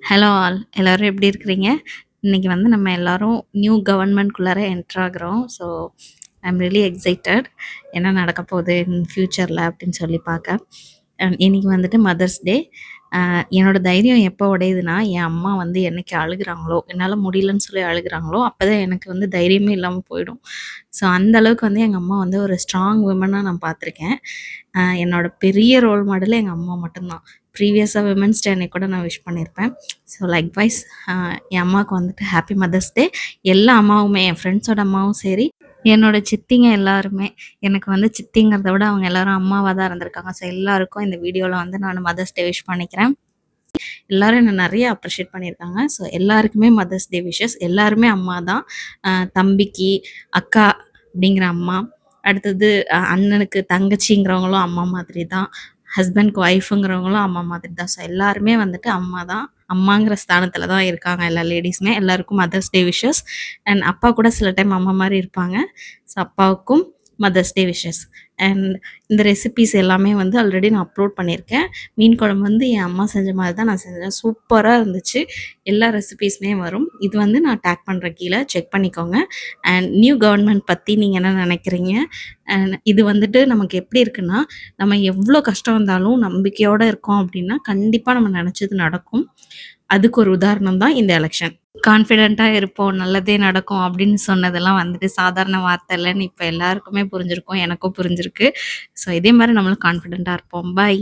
Hello all எல்லாரும் எப்படி இருக்கிறீங்க? இன்னைக்கு வந்து நம்ம எல்லாரும் நியூ கவர்மெண்ட்குள்ளார என்டர் ஆகுறோம். So I am really excited. என்ன நடக்க போகுது இன் ஃப்யூச்சரில் அப்படின்னு சொல்லி பார்க்க. இன்னைக்கு வந்துட்டு மதர்ஸ் டே. என்னோட தைரியம் எப்போ உடையுதுன்னா, என் அம்மா வந்து என்னைக்கு அழுகுறாங்களோ, என்னால் முடியலன்னு சொல்லி அழுகுறாங்களோ, அப்போ தான் எனக்கு வந்து தைரியமே இல்லாமல் போயிடும். ஸோ அந்த அளவுக்கு வந்து எங்கள் அம்மா வந்து ஒரு ஸ்ட்ராங் விமனாக நான் பார்த்துருக்கேன். என்னோட பெரிய ரோல் மாடலே எங்கள் அம்மா மட்டும்தான். ப்ரீவியஸாக விமென்ஸ் டே அன்னைக்கு கூட நான் விஷ் பண்ணியிருப்பேன். ஸோ லைக்வைஸ் என் அம்மாவுக்கு வந்துட்டு ஹாப்பி மதர்ஸ் டே. எல்லா அம்மாவுமே என் ஃப்ரெண்ட்ஸோட அம்மாவும் சரி, என்னோட சித்திங்க எல்லாருமே எனக்கு வந்து சித்திங்கிறத விட அவங்க எல்லாரும் அம்மாவாக தான் இருந்திருக்காங்க. ஸோ எல்லாருக்கும் இந்த வீடியோவில் வந்து நான் மதர்ஸ் டே விஷ் பண்ணிக்கிறேன். எல்லாரும் என்ன நிறைய அப்ரிஷியேட் பண்ணியிருக்காங்க. ஸோ எல்லாருக்குமே மதர்ஸ் டே விஷஸ். எல்லாருமே அம்மா தான். தம்பிக்கு அக்கா அப்படிங்கிற அம்மா, அடுத்தது அண்ணனுக்கு தங்கச்சிங்கிறவங்களும் அம்மா மாதிரி தான், ஹஸ்பண்ட்க்கு ஒய்ஃபுங்கிறவங்களும் அம்மா மாதிரி தான். ஸோ எல்லாருமே வந்துட்டு அம்மா தான். அம்மாங்கிற ஸ்தானத்தில் தான் இருக்காங்க எல்லா லேடிஸுமே. எல்லாருக்கும் மதர்ஸ் டே விஷஸ். அண்ட் அப்பா கூட சில டைம் அம்மா மாதிரி இருப்பாங்க. ஸோ அப்பாவுக்கும் மதர்ஸ் டே விஷஸ். அண்ட் இந்த ரெசிபீஸ் எல்லாமே வந்து ஆல்ரெடி நான் அப்லோட் பண்ணியிருக்கேன். மீன் குழம்பு வந்து என் அம்மா செஞ்ச மாதிரி தான் நான் செஞ்சேன். சூப்பராக இருந்துச்சு. எல்லா ரெசிபீஸுமே வரும். இது வந்து நான் டேக் பண்ணுறேன், கீழே செக் பண்ணிக்கோங்க. அண்ட் நியூ கவர்மெண்ட் பற்றி நீங்கள் என்ன நினைக்கிறீங்க? அண்ட் இது வந்துட்டு நமக்கு எப்படி இருக்குன்னா, நம்ம எவ்வளோ கஷ்டம் வந்தாலும் நம்பிக்கையோடு இருக்கோம் அப்படின்னா கண்டிப்பாக நம்ம நினச்சது நடக்கும். அதுக்கு ஒரு உதாரணம் தான் இந்த எலெக்ஷன். கான்ஃபிடென்ட்டாக இருப்போம், நல்லதே நடக்கும் அப்படின்னு சொன்னதெல்லாம் வந்துட்டு சாதாரண வார்த்தை இல்லைன்னு இப்போ எல்லாருக்குமே புரிஞ்சிருக்கும். எனக்கும் புரிஞ்சிருக்கு. ஸோ இதே மாதிரி நம்மளும் கான்ஃபிடென்ட்டாக இருப்போம். பாய்.